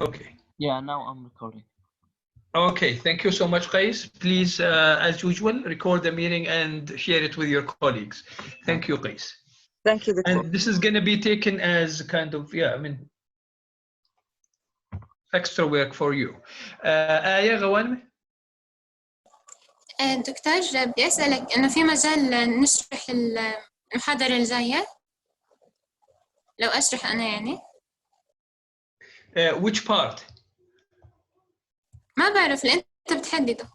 Okay. Yeah, now I'm recording. Okay, thank you so much, Qais. Please, as usual, record the meeting and share it with your colleagues. Thank you, Qais. Thank you, Doctor. And this is going to be taken as kind of, yeah, I mean, extra work for you. آية غوانم؟ دكتور بدي أسألك إنه في مجال نشرح المحاضرة الجاية لو أشرح أنا يعني Which part? ما بعرف اللي أنت بتحدده.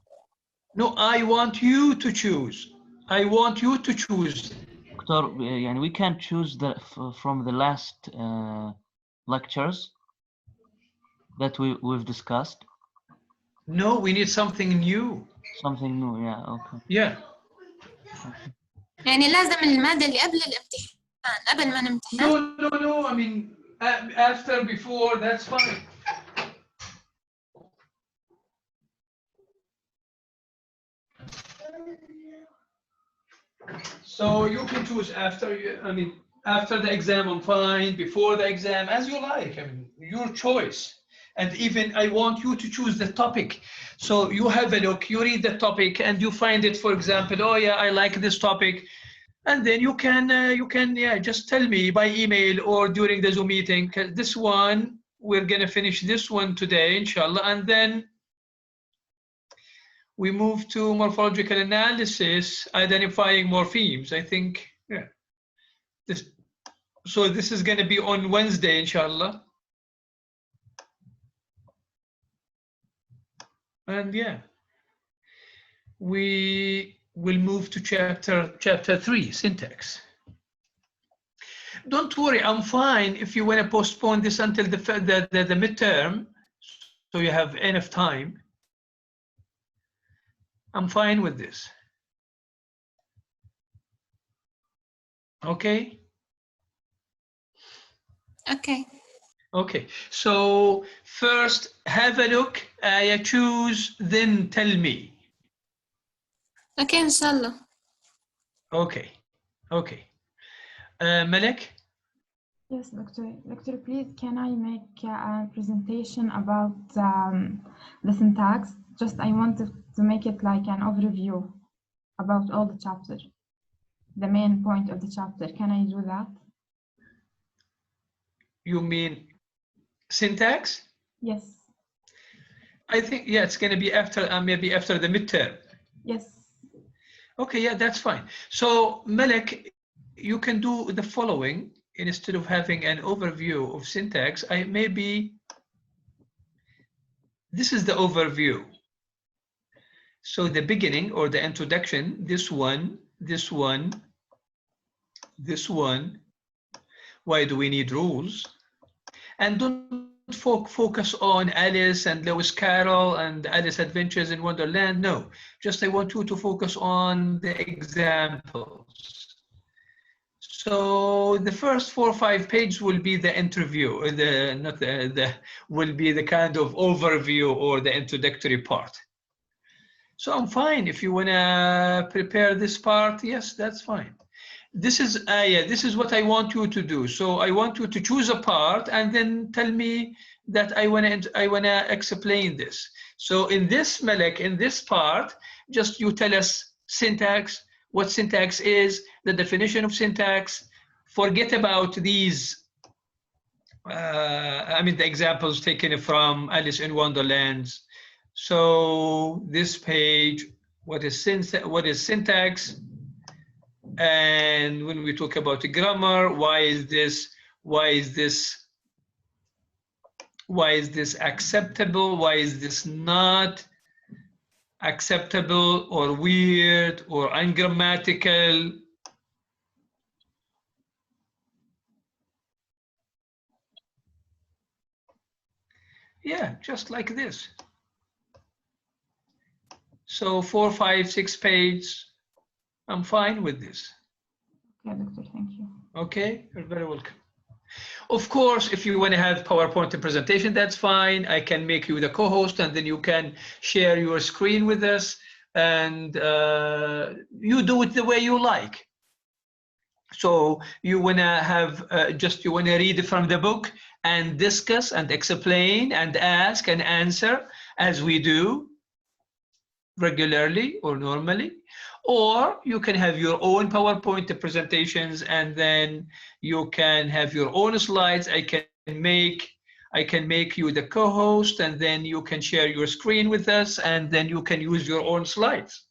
No, I want you to choose. I want you to choose. دكتور يعني we can choose from the last lectures that we've discussed. No, we need something new. Something new, yeah, okay. Yeah. يعني لازم المادة اللي قبل الامتحان قبل ما نمتحن. No, I mean, after, before, that's fine. So you can choose after, I mean, after the exam, I'm fine, before the exam, as you like, I mean, your choice. And even I want you to choose the topic. So you have a look, you read the topic and you find it, for example, oh yeah, I like this topic. And then you can just tell me by email or during the Zoom meeting, this one, we're gonna finish this one today, inshallah, and then we move to morphological analysis, identifying morphemes. I think, yeah. So this is gonna be on Wednesday, inshallah. And yeah, we will move to chapter 3, syntax. Don't worry, I'm fine if you want to postpone this until the midterm, so you have enough time. I'm fine with this. Okay? Okay. Okay, so first have a look, choose, then tell me. Okay, inshallah. Okay, okay. Malek? Yes, Doctor. Doctor, please, can I make a presentation about the syntax? Just I wanted to make it like an overview about all the chapter, the main point of the chapter. Can I do that? You mean syntax? Yes. I think, yeah, it's going to be after, maybe after the midterm. Yes. Okay, yeah, that's fine. So, Malek, you can do the following. Instead of having an overview of syntax, this is the overview. So the beginning or the introduction, this one, this one, this one. Why do we need rules? And don't focus on Alice and Lewis Carroll and Alice Adventures in Wonderland. No, just I want you to focus on the examples. So the first 4 or 5 pages will be the interview, will be the kind of overview or the introductory part. So I'm fine if you wanna prepare this part. Yes, that's fine. This is this is what I want you to do. So I want you to choose a part and then tell me that I wanna explain this. So in this, Malek, in this part, just you tell us syntax, what syntax is, the definition of syntax. Forget about these, I mean, the examples taken from Alice in Wonderland. So this page, what is syntax? And when we talk about grammar, why is this acceptable? Why is this not acceptable or weird or ungrammatical? Yeah, just like this. So 4, 5, 6 pages. I'm fine with this. Okay, Doctor, thank you. Okay, you're very welcome. Of course, if you want to have PowerPoint presentation, that's fine. I can make you the co-host and then you can share your screen with us and you do it the way you like. So you wanna have you wanna read from the book and discuss and explain and ask and answer as we do regularly or normally, or you can have your own PowerPoint presentations and then you can have your own slides. I can make you the co-host and then you can share your screen with us and then you can use your own slides.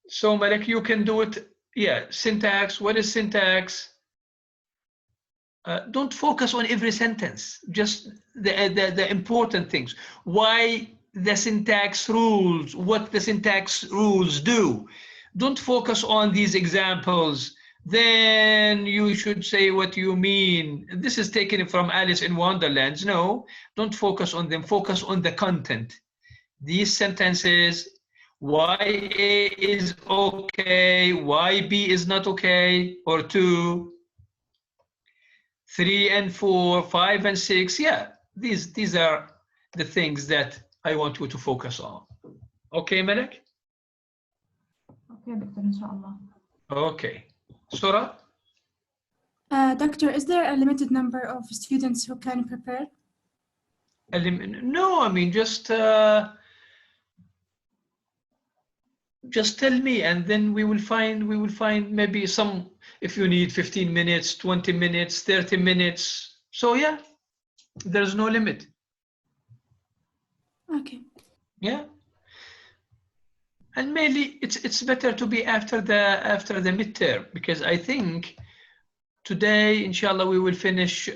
So Malek, you can do it. Yeah, syntax. What is syntax? Don't focus on every sentence, just the important things. Why the syntax rules, what the syntax rules do. Don't focus on these examples. Then you should say what you mean. This is taken from Alice in Wonderland. No, don't focus on them. Focus on the content. These sentences, why A is okay, why B is not okay, or 2, 3 and 4, 5 and 6. Yeah, these are the things that I want you to focus on. Okay, Malek? Okay, Doctor, inshallah. Okay. Sura? Doctor, is there a limited number of students who can prepare? No, I mean, just tell me and then we will find maybe some, if you need 15 minutes, 20 minutes, 30 minutes. So yeah, there's no limit. Okay. Yeah. And mainly it's better to be after the midterm, because I think today, inshallah, we will finish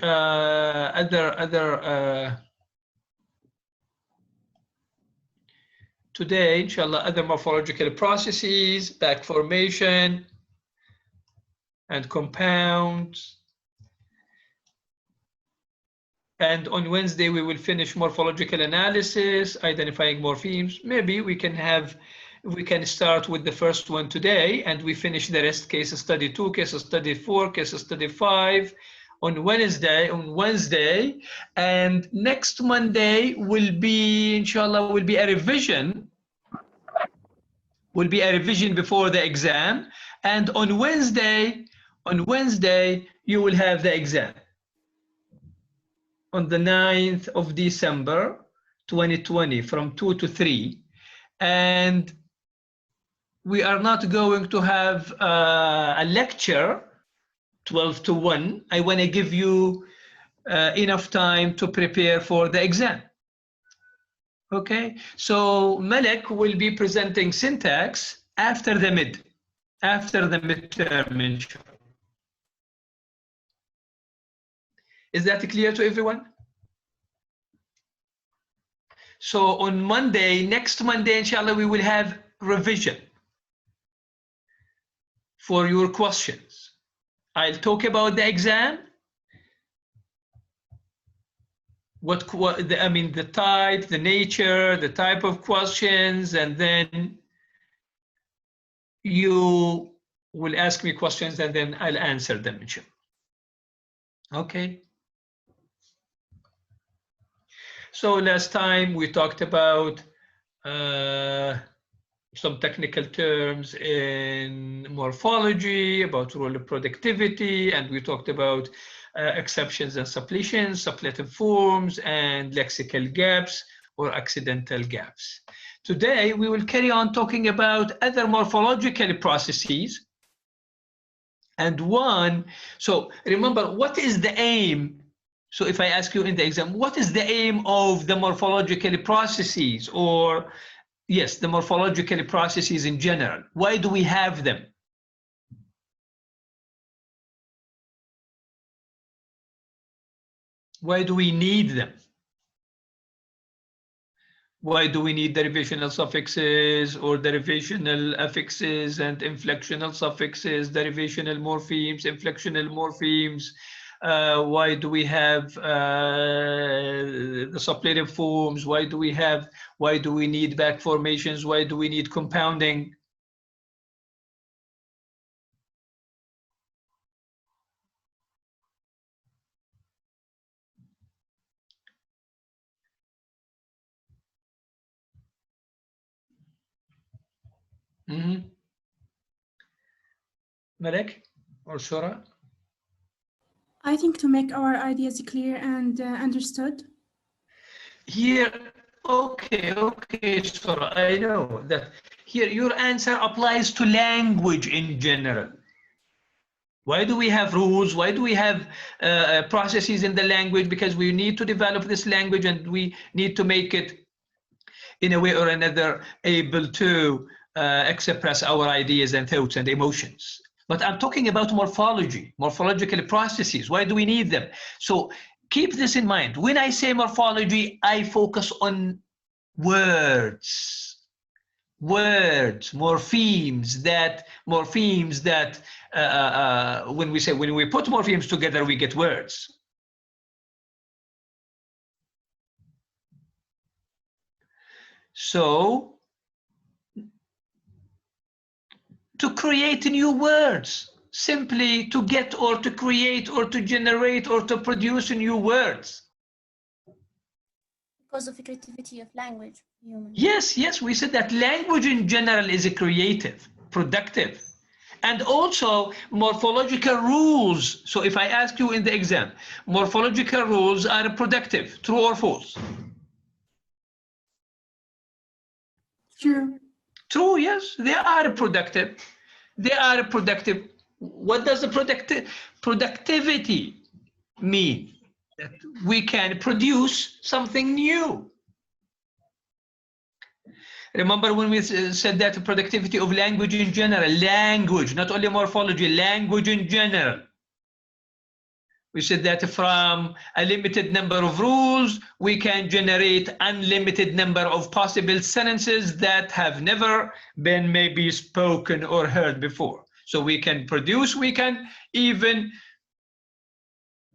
today, inshallah, other morphological processes, back formation and compounds. And on Wednesday, we will finish morphological analysis, identifying morphemes. Maybe we can start with the first one today and we finish the rest, case study 2, case study 4, case study 5 on Wednesday. And next Monday will be, inshallah, will be a revision. Will be a revision before the exam. And on Wednesday, you will have the exam. On the 9th of December, 2020, from 2 to 3. And we are not going to have a lecture 12 to 1. I want to give you enough time to prepare for the exam. Okay, so Malek will be presenting syntax after the midterm. Is that clear to everyone? So on Monday, next Monday, inshallah, we will have revision for your questions. I'll talk about the exam, the type, the nature, the type of questions, and then you will ask me questions and then I'll answer them, inshallah. Okay. So last time we talked about some technical terms in morphology, about role of productivity, and we talked about exceptions and suppletions, suppletive forms, and lexical gaps or accidental gaps. Today, we will carry on talking about other morphological processes. And so remember, what is the aim? So if I ask you in the exam, what is the aim of the morphological processes, or yes, the morphological processes in general? Why do we have them? Why do we need them? Why do we need derivational suffixes or derivational affixes and inflectional suffixes, derivational morphemes, inflectional morphemes? Why do we have the suppletive forms? Why do we need back formations? Why do we need compounding? Malek or Shura? I think to make our ideas clear and understood. Here, okay, Shura, I know that here your answer applies to language in general. Why do we have rules? Why do we have processes in the language? Because we need to develop this language and we need to make it in a way or another able to express our ideas and thoughts and emotions. But I'm talking about morphology, morphological processes. Why do we need them? So keep this in mind. When I say morphology, I focus on words, morphemes that when we put morphemes together, we get words. So to create new words, simply to get or to create or to generate or to produce new words. Because of the creativity of language, human. Yes, we said that language in general is a creative, productive, and also morphological rules. So if I ask you in the exam, morphological rules are productive, true or false? True. True, yes, they are productive. They are productive. What does the productivity mean? That we can produce something new. Remember when we said that productivity of language in general, language, not only morphology, language in general. We said that from a limited number of rules, we can generate unlimited number of possible sentences that have never been maybe spoken or heard before. So we can produce, we can even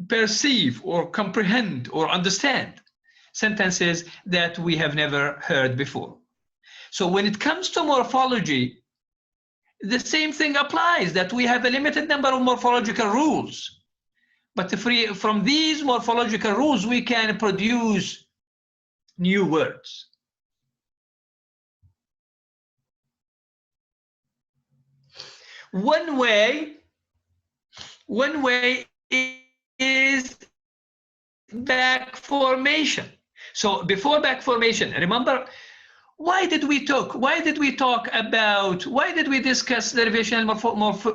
perceive or comprehend or understand sentences that we have never heard before. So when it comes to morphology, the same thing applies, that we have a limited number of morphological rules. But from these morphological rules, we can produce new words. One way is back formation. So before back formation, remember, why did we discuss derivational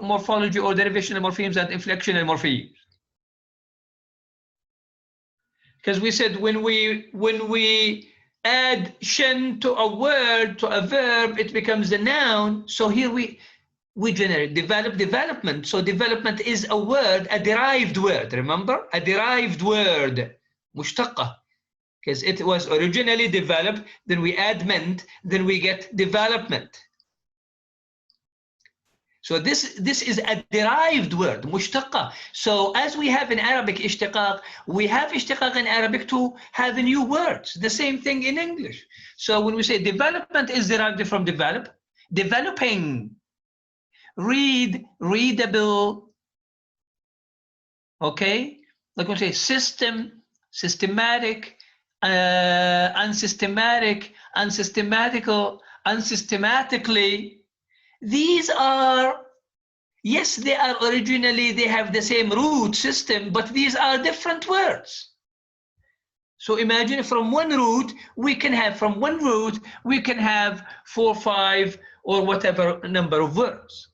morphology or derivational morphemes and inflectional morphemes? Because we said when we add shin to a word, to a verb, it becomes a noun. So here we generate development. So development is a word, a derived word. Remember, a derived word, mushtaqqa, because it was originally developed. Then we add ment, then we get development. So this is a derived word, mushtaqqa. So as we have in Arabic ishtiqaq, we have ishtiqaq in Arabic to have new words. The same thing in English. So when we say development is derived from develop, developing, read, readable, okay? Like we say system, systematic, unsystematic, unsystematical, unsystematically. These are, yes, they are originally, they have the same root system, but these are different words. So imagine from one root, we can have 4, 5, or whatever number of words.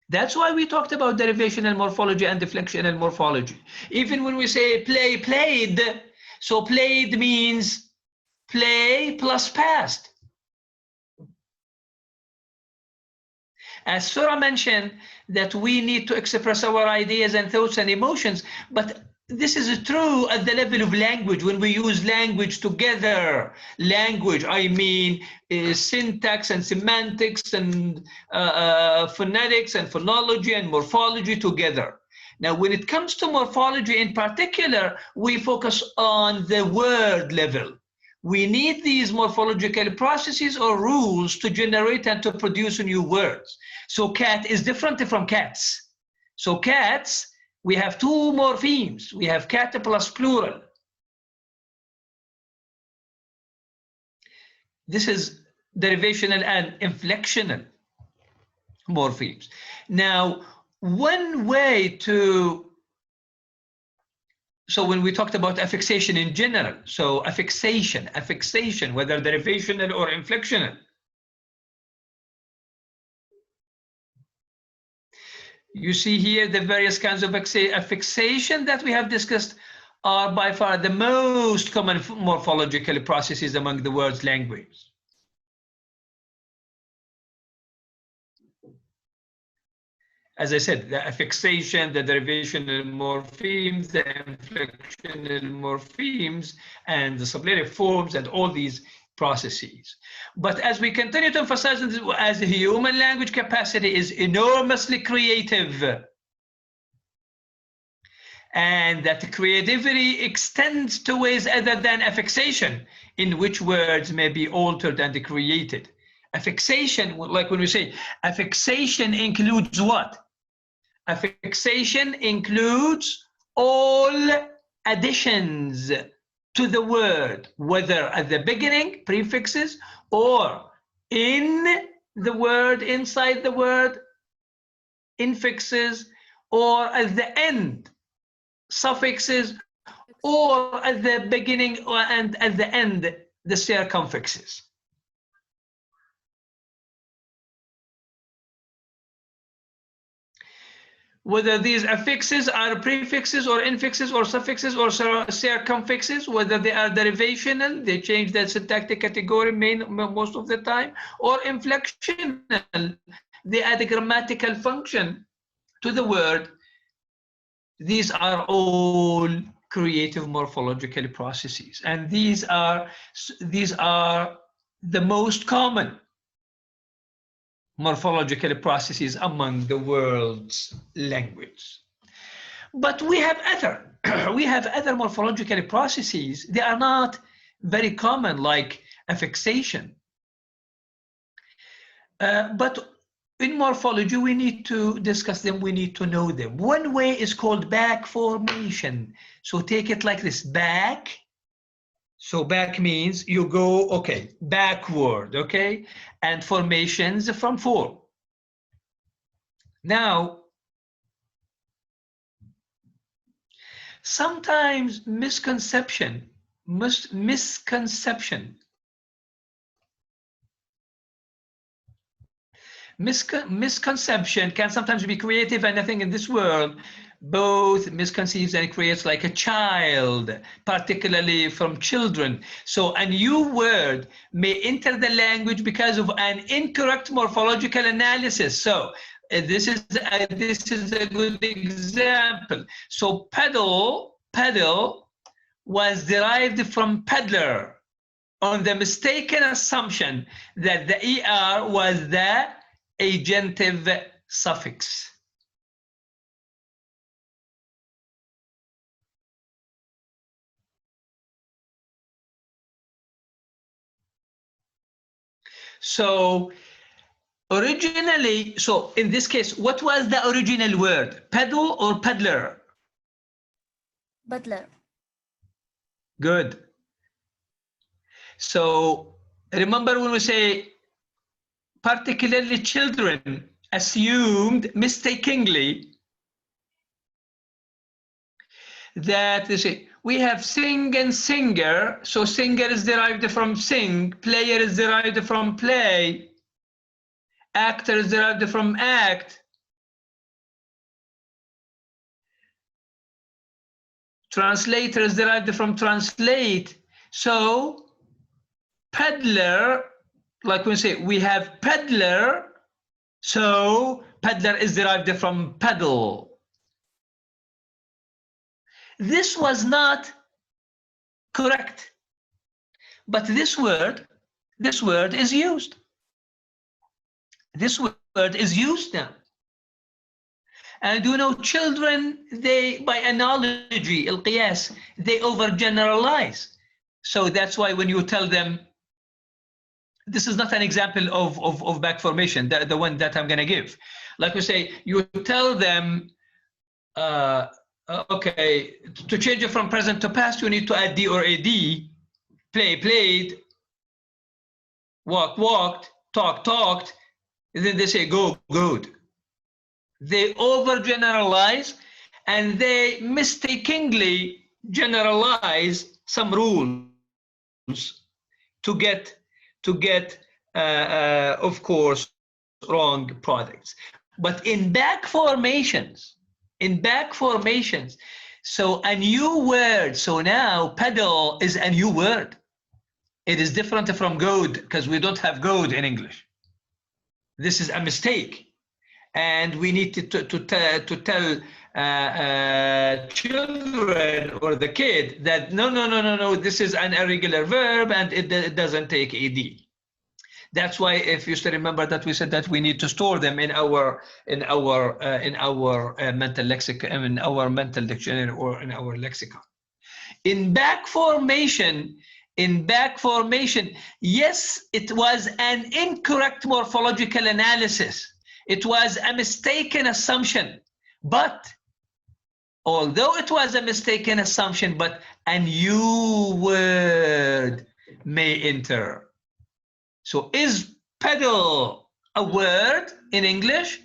That's why we talked about derivational morphology and deflectional morphology. Even when we say play, played, so played means play plus past. As Surah mentioned, that we need to express our ideas and thoughts and emotions, but this is true at the level of language. When we use language together, language, I mean syntax and semantics and phonetics and phonology and morphology together. Now, when it comes to morphology in particular, we focus on the word level. We need these morphological processes or rules to generate and to produce new words. So cat is different from cats. So cats, we have 2 morphemes. We have cat plus plural. This is derivational and inflectional. morphemes. Now, one way to, so when we talked about affixation in general, so affixation, whether derivational or inflectional, you see here the various kinds of affixation that we have discussed are by far the most common morphological processes among the world's language. As I said, the affixation, the derivational morphemes, the inflectional morphemes, and the sublative forms, and all these processes. But as we continue to emphasize this, as the human language capacity is enormously creative, and that creativity extends to ways other than affixation, in which words may be altered and created. Affixation, like when we say, affixation includes what? Affixation includes all additions to the word, whether at the beginning, prefixes, or in the word, inside the word, infixes, or at the end, suffixes, or at the beginning and at the end, the circumfixes. Whether these affixes are prefixes or infixes or suffixes or circumfixes, whether they are derivational, they change the syntactic category most of the time, or inflectional, they add a grammatical function to the word. These are all creative morphological processes, and these are the most common morphological processes among the world's language. But we have other morphological processes. They are not very common, like affixation. But in morphology, we need to discuss them, we need to know them. One way is called back formation. So take it like this, back. So back means you go, okay, backward, okay? And formations from form. Now, sometimes misconception can sometimes be creative, and I think in this world, both misconceives and creates like a child, particularly from children. So a new word may enter the language because of an incorrect morphological analysis. So this is a good example. So pedal was derived from peddler on the mistaken assumption that the ER was the agentive suffix. So originally, so in this case, what was the original word? Pedal or peddler? Butler. Good. So remember when we say particularly children assumed mistakenly that they say we have sing and singer, so singer is derived from sing, player is derived from play, actor is derived from act, translator is derived from translate. So peddler, like we say, we have peddler, so peddler is derived from pedal. This was not correct, but this word is used. This word is used now. And you know, children, they, by analogy, al-qiyas, they overgeneralize. So that's why when you tell them, this is not an example of back formation, the one that I'm going to give. Like we say, you tell them, okay, to change it from present to past, you need to add D or AD, play, played, walk, walked, talk, talked. And then they say go, good. They overgeneralize and they mistakenly generalize some rules to get of course, wrong products. But in back formations, so a new word, so now pedal is a new word. It is different from goad because we don't have goad in English. This is a mistake. And we need to tell children or the kid that no, this is an irregular verb and it doesn't take ed. That's why, if you still remember that we said that we need to store them in our mental lexicon, in our mental dictionary or in our lexicon. In back formation, yes, it was an incorrect morphological analysis. It was a mistaken assumption, but although it was a mistaken assumption, but a new word may enter. So is pedal a word in English?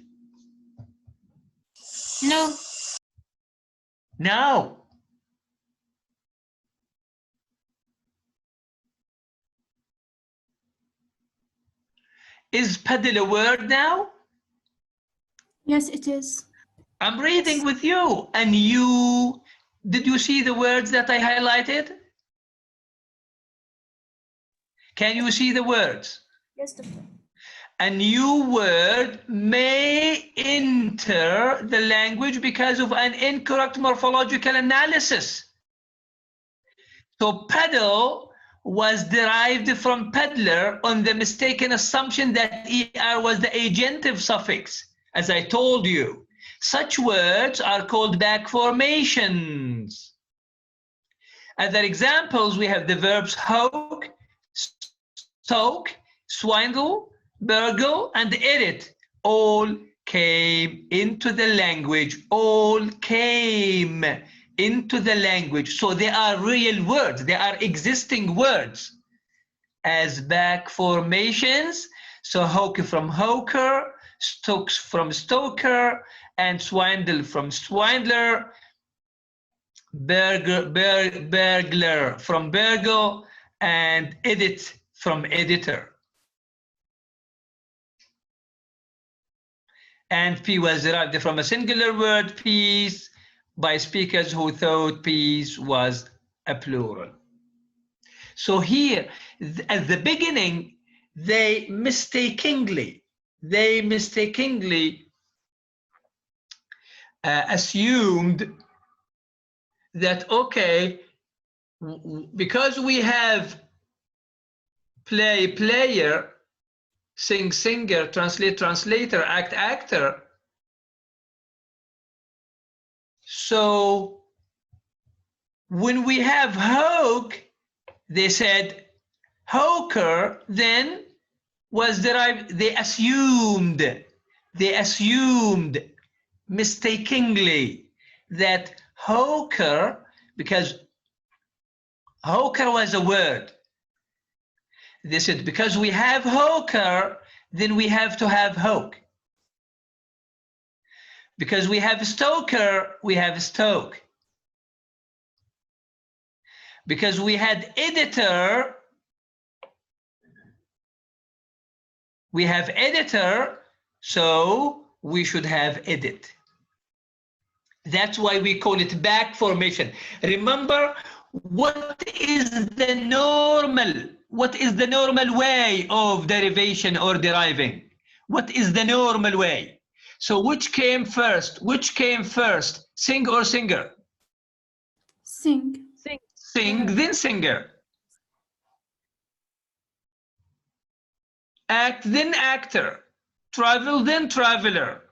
No. No. Is pedal a word now? Yes, it is. I'm reading with you. And you, did you see the words that I highlighted? Can you see the words? Yes, doctor. A new word may enter the language because of an incorrect morphological analysis. So pedal was derived from peddler on the mistaken assumption that ER was the agentive suffix, as I told you. Such words are called back formations. Other examples, we have the verbs hoke, stoke, swindle, burgle, and edit. All came into the language. All came into the language. So they are real words. They are existing words as back formations. So hoke from hoker, stokes from stoker, and swindle from swindler, burglar from burgle, and edit from editor. And P was derived from a singular word, peace, by speakers who thought peace was a plural. So here, at the beginning, they mistakenly assumed that, okay, because we have player, sing, singer, translate, translator, act, actor. So when we have hoke, they said hoker then was derived, they assumed mistakenly that hoker, because hoker was a word. They said, because we have hoker, then we have to have hoke. Because we have stoker, we have stoke. Because we had editor, we have editor, so we should have edit. That's why we call it back formation. Remember, what is the normal way of derivation or deriving? What is the normal way? So which came first? Sing or singer? Sing. Sing, then singer. Act, then actor. Travel, then traveler.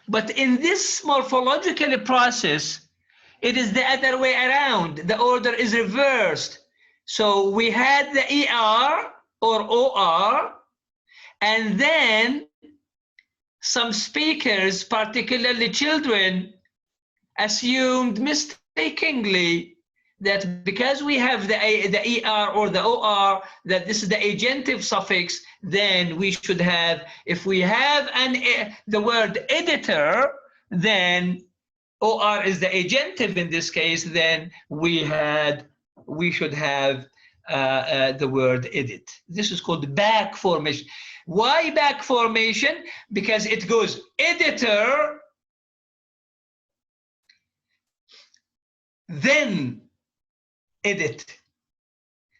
But in this morphological process, it is the other way around. The order is reversed. So we had the ER or OR, and then some speakers, particularly children, assumed mistakenly that because we have the ER or the OR, that this is the agentive suffix, then we should have, if we have the word editor, then OR is the agentive in this case, then we should have the word edit. This is called back formation. Why back formation? Because it goes editor, then edit.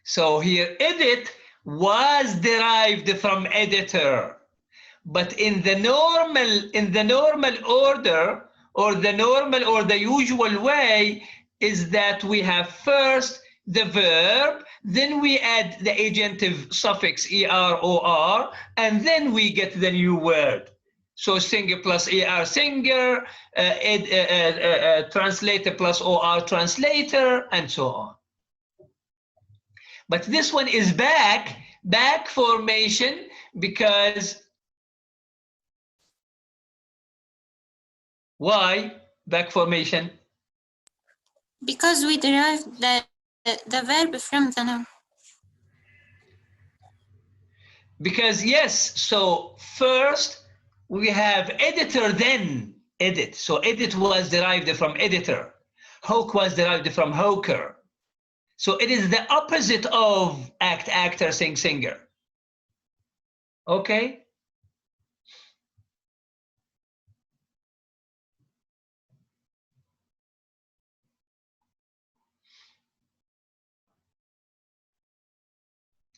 So here edit was derived from editor, but in the normal order, or the usual way, is that we have first the verb, then we add the agentive suffix er, or, and then we get the new word. So singer plus er, singer, translator plus or, translator, and so on. But this one is back formation, because why back formation? Because we derived the verb from the noun. Because yes, so first we have editor, then edit. So edit was derived from editor. Hawk was derived from hawker. So it is the opposite of act, actor, sing, singer. Okay?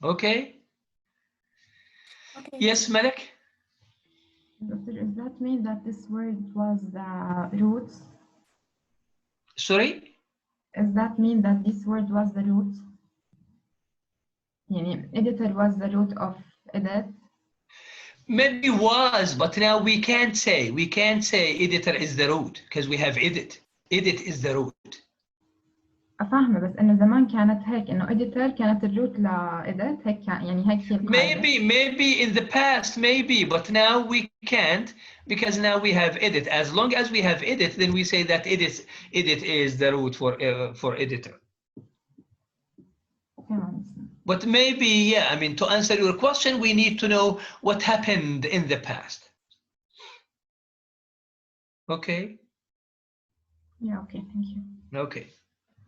Okay? Okay. Yes, Malik? Doctor, does that mean that this word was the root? Sorry? Does that mean that this word was the root? Editor was the root of edit? Maybe was, but now we can't say. We can't say editor is the root, because we have edit. Edit is the root. أفهمه، بس إنه زمان كانت هيك، إنه editor كانت الروت لإدit، هيك كان يعني هيك هي القاعدة. Maybe in the past, maybe, but now we can't, because now we have edit. As long as we have edit, then we say that edit is the root for editor. But maybe, yeah, I mean, to answer your question, we need to know what happened in the past. Okay? Yeah, okay, thank you. Okay.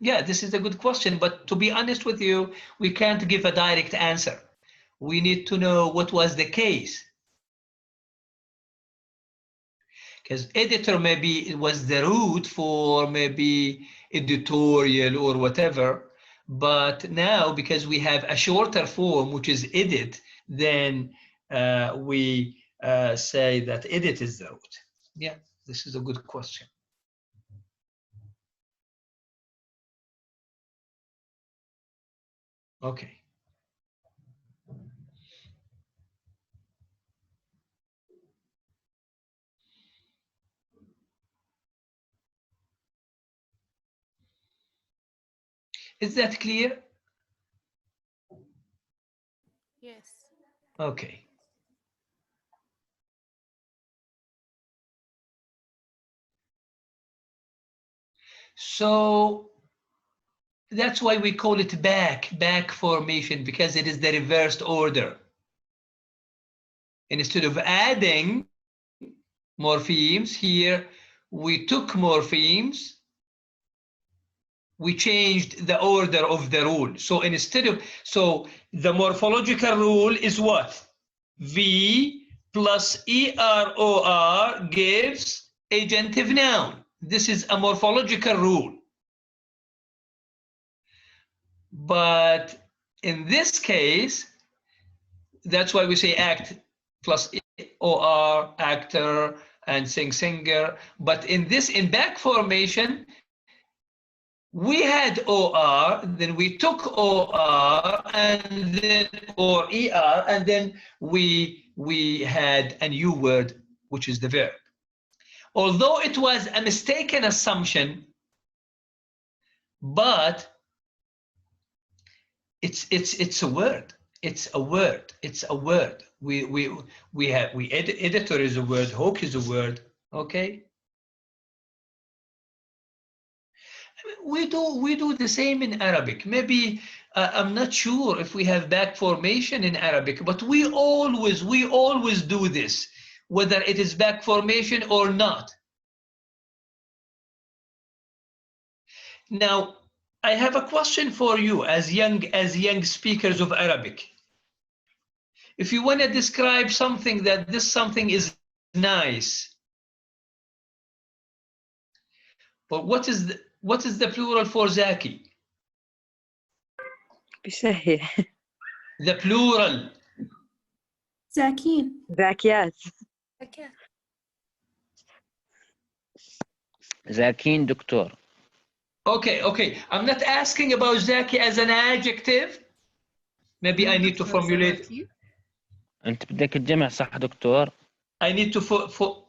Yeah, this is a good question, but to be honest with you, we can't give a direct answer. We need to know what was the case. Because editor, maybe it was the root for maybe editorial or whatever. But now, because we have a shorter form, which is edit, then we say that edit is the root. Yeah, this is a good question. Okay. Is that clear? Yes. Okay. So that's why we call it back formation, because it is the reversed order. Instead of adding morphemes here, we took morphemes, we changed the order of the rule. So so the morphological rule is what? V plus EROR gives agentive noun. This is a morphological rule. But in this case, that's why we say act plus OR, actor, and sing, singer. But in back formation, we had OR, then we took OR, and then or ER, and then we had a new word, which is the verb. Although it was a mistaken assumption, but it's a word. It's a word. It's a word. Editor is a word. Hawk is a word. Okay. We do the same in Arabic. Maybe I'm not sure if we have back formation in Arabic, but we always do this, whether it is back formation or not. Now, I have a question for you as young speakers of Arabic. If you want to describe something that this something is nice, but what is the plural for zaki? بشهي. The plural. زاكين. ذاكيات. Okay. زاكين دكتور. Okay. I'm not asking about zaki as an adjective. Maybe I need to formulate. أنت بدك الجمع صح دكتور؟ I need to Plural.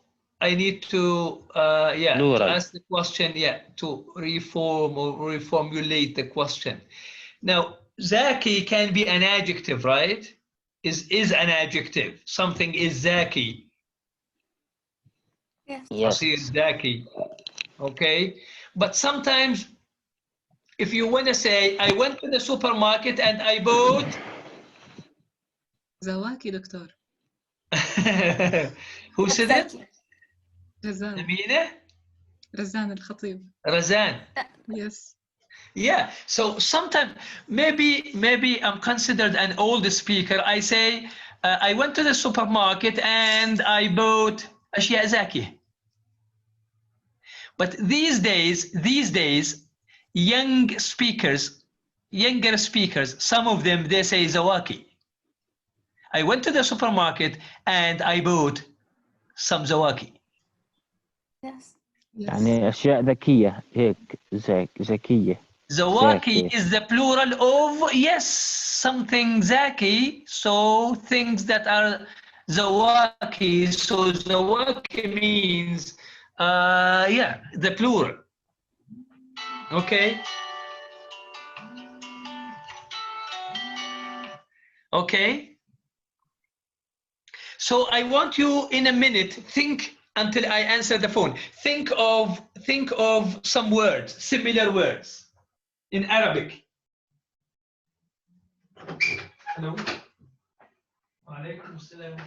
to ask the question, to reform or reformulate the question. Now, zaki can be an adjective, right? Is an adjective. Something is zaki. Yes. Asir zaki. Okay, but sometimes if you want to say I went to the supermarket and I bought زواكي دكتور. Who said it? رزان. Amina? رزان الخطيب. Razan. Yes. Yeah, so sometimes maybe I'm considered an old speaker. I say I went to the supermarket and I bought أشياء زاكية. But these days, younger speakers, some of them, they say zawaki. I went to the supermarket and I bought some zawaki. Yes. يعني أشياء ذكية هيك ذكية. Zawaki Zaki. is the plural of, yes, something zaki, so things that are zawaki. So zawaki means, the plural. Okay. Okay. So I want you in a minute, think until I answer the phone. Think of some words, similar words in Arabic. Hello. Walaikum assalam.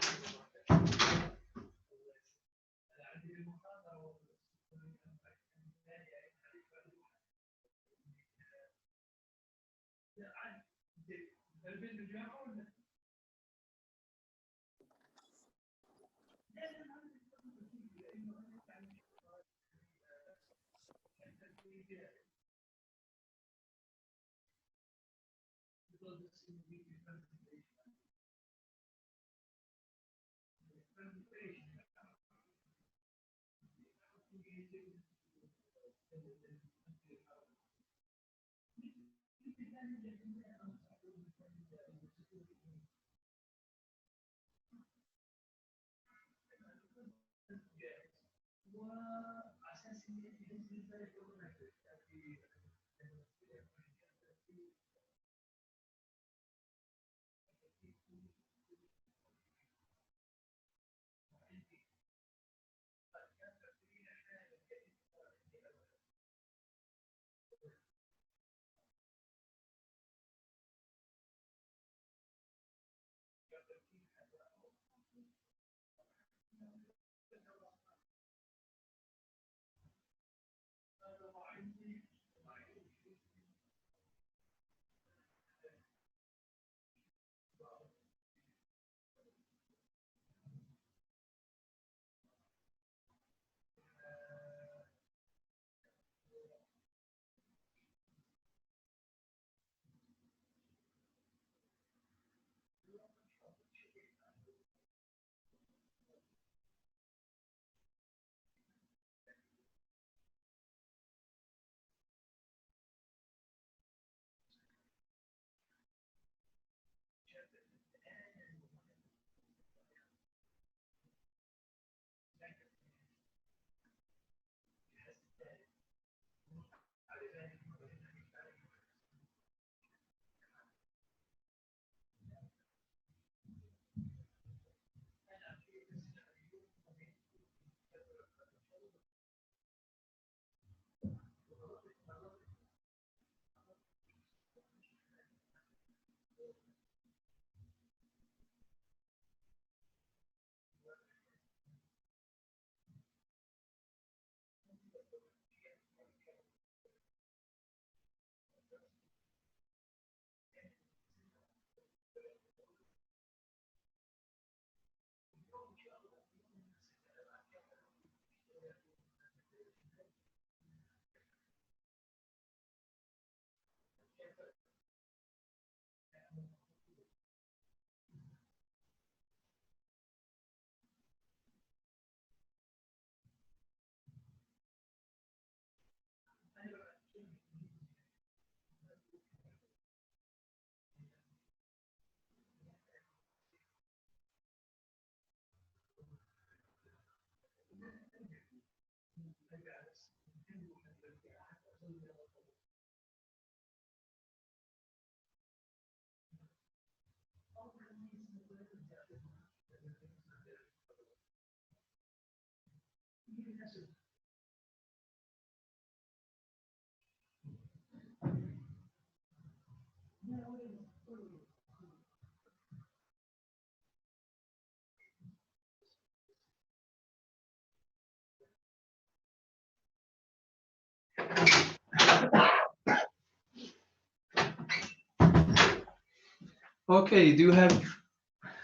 Okay, do you have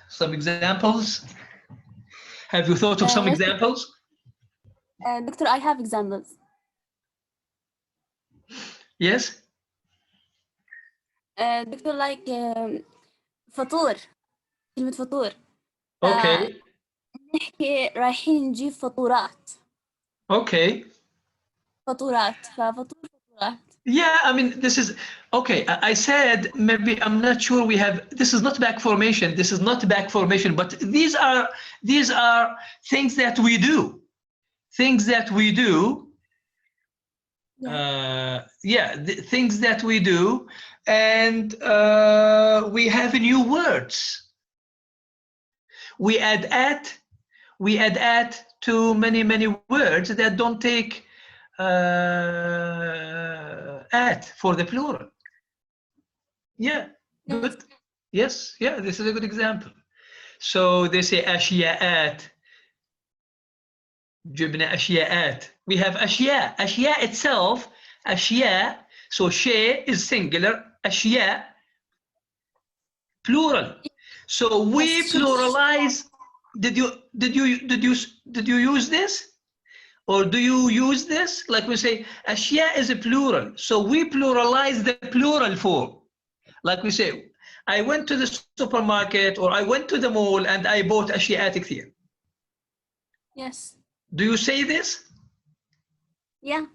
some examples? Have you thought of some yes. examples? Doctor, I have examples. Yes? Doctor, like فطور كلمة فطور. Okay. نحكي رايحين نجيب فطورات. Okay. فطورات ففطور فطورات. Yeah, I mean, this is okay. I said maybe I'm not sure we have. This is not back formation. This is not back formation. But these are things that we do. Things that we do. Yeah, things that we do, and we have new words. We add at. We add at to many words that don't take at for the plural. Yeah, good. Yes, yeah, this is a good example. So they say أشياءات. جبنا أشياءات. We have أشياء. أشياء itself, أشياء. So شيء is singular. أشياء plural. So we pluralize. Did you use this? Or do you use this? Like we say, أشياء is a plural. So we pluralize the plural form. Like we say, I went to the supermarket or I went to the mall and I bought أشياء كثير. Yes. Do you say this? Yeah.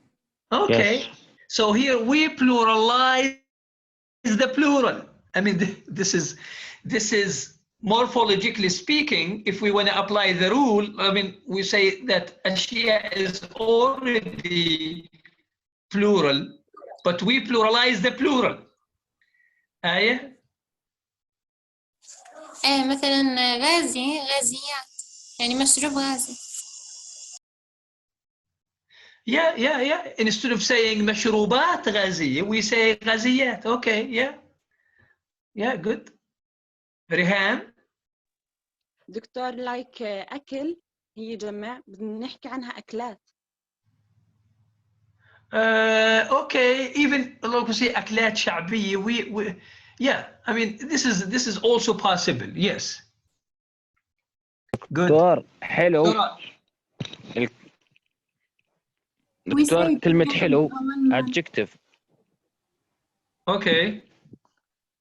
Okay. Yes. So here we pluralize the plural. I mean, this is morphologically speaking, if we want to apply the rule, I mean, we say that أشياء is already plural, but we pluralize the plural. آية؟ مثلا غازي غازيات يعني مشروب غازي. Yeah. Instead of saying مشروبات غازية, we say غازيات. Okay, yeah, good. ريهام. دكتور لايك أكل هي جمع بنحكي عنها أكلات. Okay, even like we say أكلات شعبية, we yeah, I mean this is also possible. Yes. Good. دكتور حلو. دكتور كلمة حلو adjective. Okay.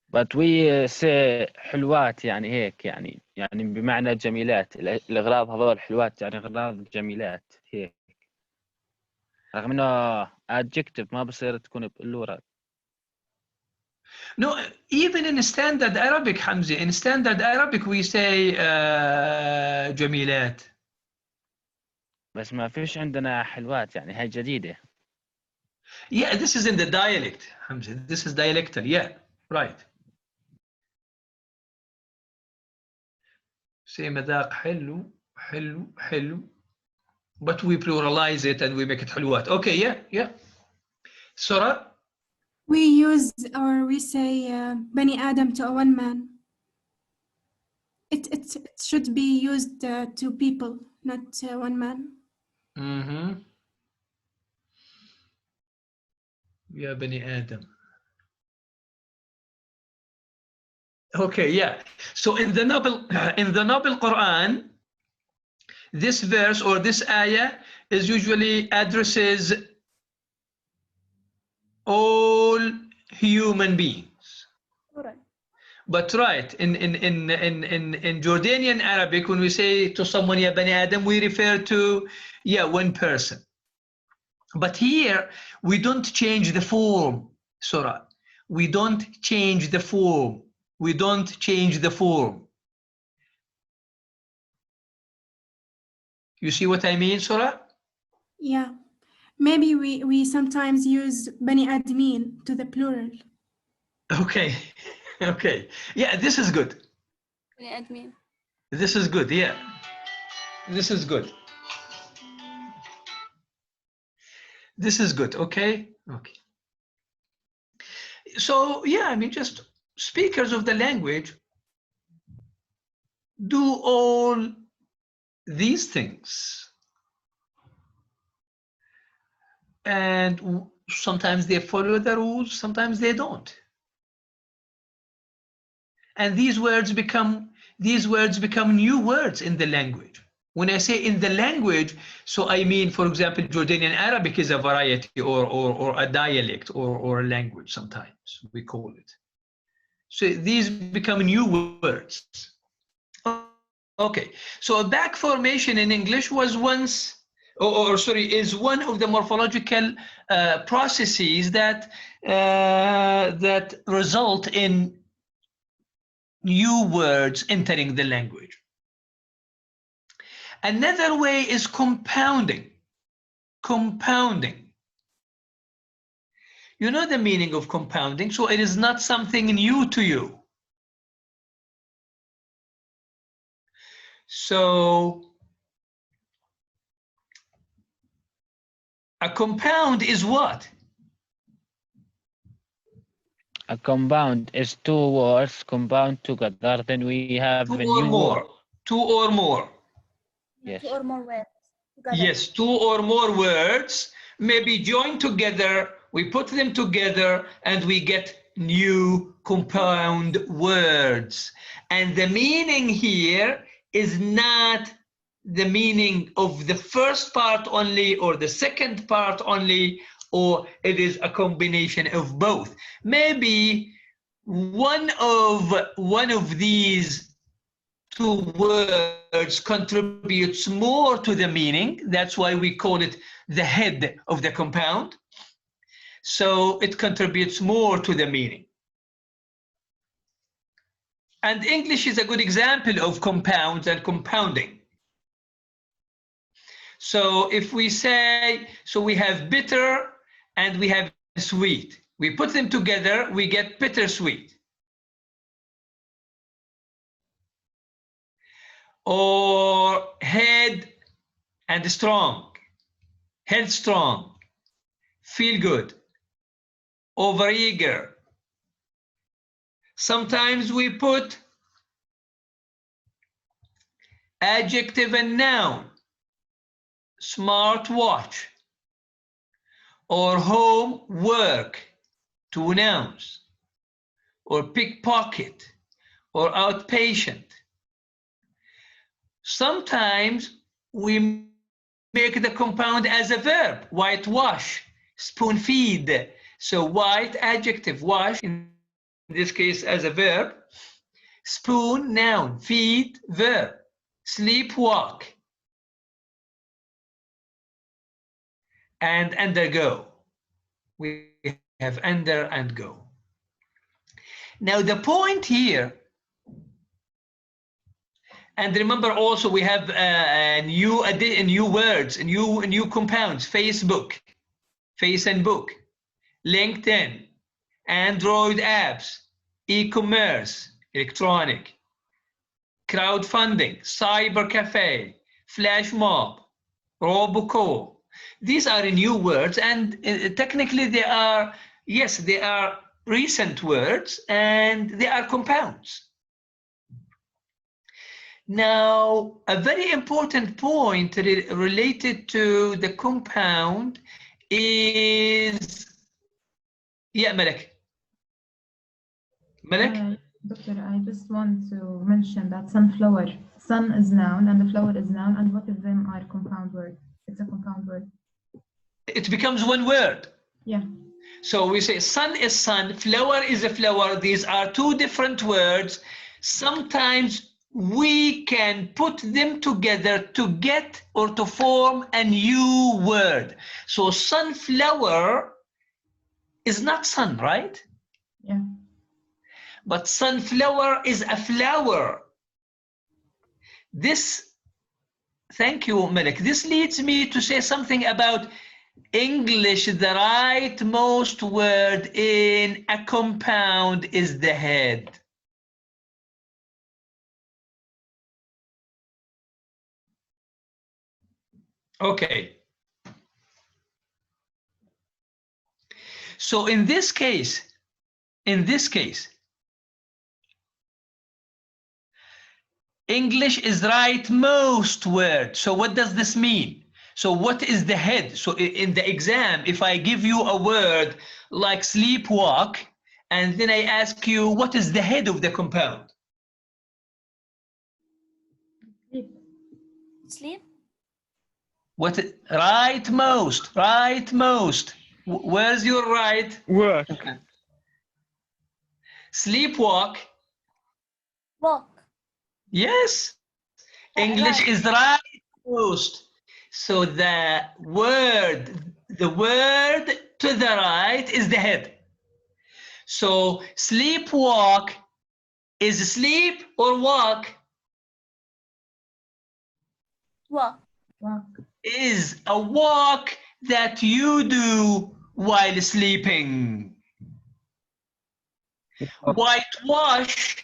But we say حلوات يعني هيك يعني بمعنى جميلات. الأغراض هذول حلوات يعني أغراض جميلات هيك. رغم إنه adjective ما بصير تكون plural. No, even in standard Arabic, Hamza, in standard Arabic we say جميلات. بس ما فيش عندنا حلوات يعني هاي جديدة. Yeah, this is in the dialect, Hamza. This is dialectal. Yeah, right. Say مذاق حلو. But we pluralize it and we make it حلوات. Okay, yeah. Sura? We use or we say بني آدم to a one man. It should be used to people, not one man. Mm-hmm. يا بني آدم. Okay, yeah. So in the noble Quran, this verse or this ayah is usually addresses all human beings. Right. But right, in Jordanian Arabic, when we say to someone ya bani Adam, we refer to one person. But here we don't change the form, Surah. We don't change the form. We don't change the form. You see what I mean, Surah? Yeah. Maybe we sometimes use بني آدمين to the plural. Okay. Okay. Yeah, this is good. بني آدمين. This is good. Yeah. This is good. This is good. Okay. Okay. So, yeah, I mean, just speakers of the language do all these things. and sometimes they follow the rules, sometimes they don't. And these words become new words in the language. When I say in the language, so I mean, for example, Jordanian Arabic is a variety or a dialect or a language, sometimes we call it. So these become new words. Okay, so a back formation in English was once, is one of the morphological processes that that result in new words entering the language. Another way is compounding. Compounding. You know the meaning of compounding, so it is not something new to you. So a compound is what? A compound is two words combined together, then we have a new word. Two or more. Yes. 2 or more words together. Yes, 2 or more words may be joined together. We put them together and we get new compound words. And the meaning here is not the meaning of the first part only or the second part only, or it is a combination of both. Maybe one of these 2 words contributes more to the meaning. That's why we call it the head of the compound. So it contributes more to the meaning. And English is a good example of compounds and compounding. So if we say, so we have bitter and we have sweet. We put them together, we get bittersweet. Or head and strong, headstrong, feel good, overeager. Sometimes we put adjective and noun, smart watch, or home work, 2 nouns, or pickpocket, or outpatient. Sometimes we make the compound as a verb, whitewash, spoon feed. So white, adjective, wash, in this case as a verb, spoon, noun, feed, verb, sleepwalk, and undergo. We have under and go. Now the point here, and remember also we have new words, new compounds, Facebook, face and book, LinkedIn, Android apps, e-commerce, electronic, crowdfunding, cyber cafe, flash mob, robocall. These are new words, and technically they are, yes, they are recent words and they are compounds. Now, a very important point related to the compound is, yeah, Malek. Malek? Doctor, I just want to mention that sunflower, sun is noun and the flower is noun, and both of them are compound words. It's a compound word. It becomes one word. Yeah. So we say sun is sun, flower is a flower. These are 2 different words. Sometimes we can put them together to get or to form a new word. So sunflower is not sun, right? Yeah. But sunflower is a flower. This, thank you, Malik. This leads me to say something about English. The rightmost word in a compound is the head. Okay. So in this case, English is rightmost word. So what does this mean? So what is the head? So in the exam, if I give you a word like sleepwalk, and then I ask you, what is the head of the compound? Sleep. What? Rightmost, rightmost. Where's your right? Work. Sleepwalk. Walk. Yes. English Right. is rightmost. So the word to the right is the head. So sleepwalk is sleep or walk? Walk. Walk. Is a walk that you do while sleeping. Whitewash.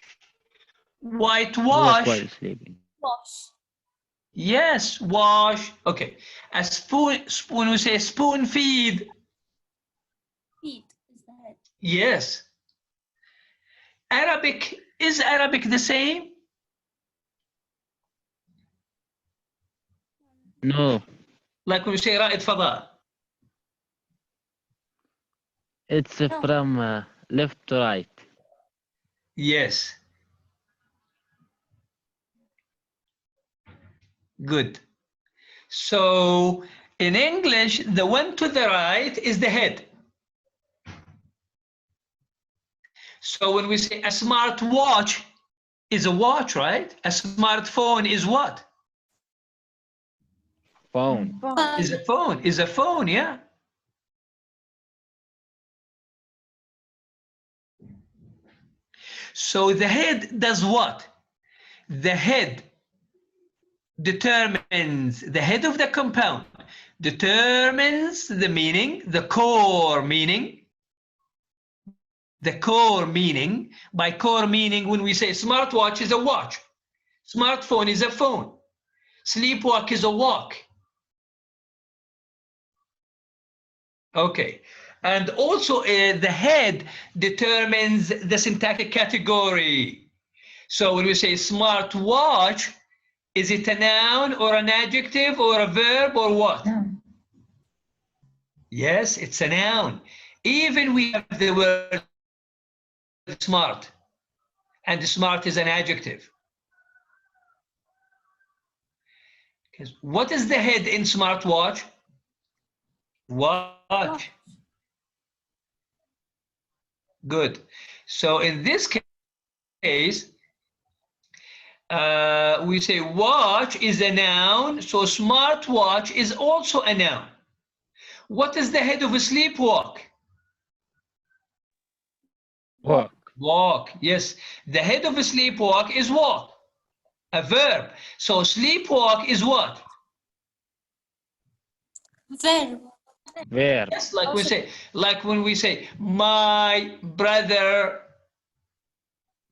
Work Whitewash. while sleeping. Wash. Yes, wash. Okay. A spoon, we say spoon feed. Feet is the head. Yes. Arabic, is Arabic the same? No, Like when you say رائد فضاء. it's from left to right. Yes. Good. So in English, the one to the right is the head. So when we say a smart watch is a watch, right? A smartphone is what? Phone. Phone. Is a phone, is a phone, yeah. So the head does what? The head determines, the head of the compound determines the meaning, the core meaning. The core meaning, by core meaning, when we say smartwatch is a watch, smartphone is a phone, sleepwalk is a walk. Okay, and also the head determines the syntactic category. So when we say smartwatch, is it a noun or an adjective or a verb or what? Noun. Yes, it's a noun. Even we have the word smart, and smart is an adjective. Because what is the head in smartwatch? Watch. Good. So in this case, we say watch is a noun, so smartwatch is also a noun. What is the head of a sleepwalk? Walk. Walk, yes. The head of a sleepwalk is what? A verb. So sleepwalk is what? Verb. Verb. Yes, like when we say, my brother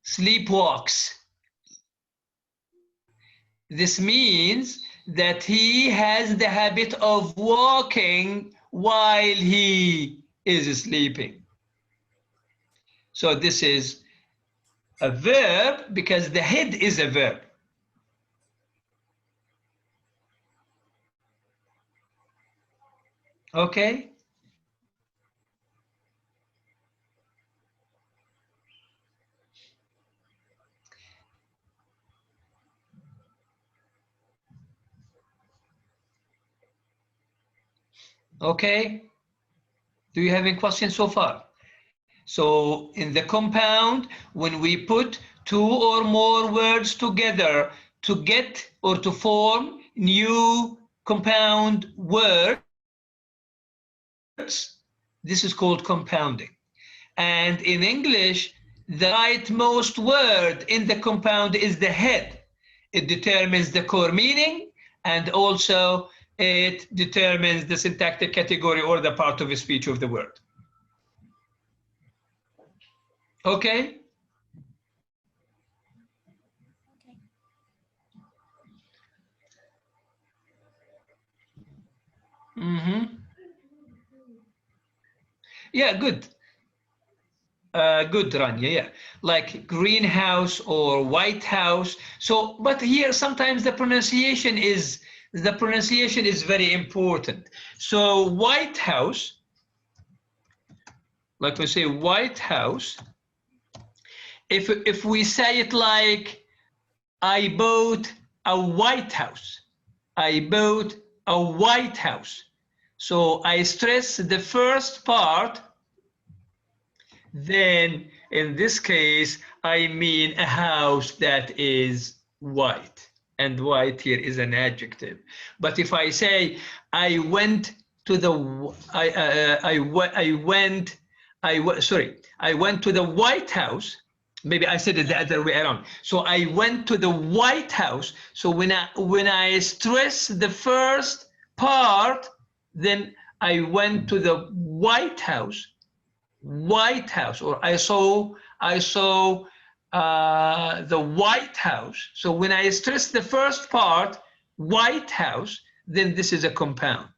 sleepwalks. This means that he has the habit of walking while he is sleeping. So this is a verb because the head is a verb. Okay? Okay? Do you have any questions so far? So in the compound, when we put two or more words together to get or to form new compound words, this is called compounding. And in English, the rightmost word in the compound is the head. It determines the core meaning, and also it determines the syntactic category or the part of a speech of the word. Okay? Mm-hmm. Yeah, good. Good, Rania, yeah. Like greenhouse or White House. So, but here sometimes the pronunciation is The pronunciation is very important. So White House, like we say White House, if we say it like, I bought a White House, I bought a White House. So I stress the first part, then in this case, I mean a house that is white, and white here is an adjective. But if I say, I went to the, I went to the White House, maybe I said it the other way around. So I went to the White House. So when I stress the first part, then I went to the White House, White House, or I saw the White House. So when I stress the first part, White House, then this is a compound.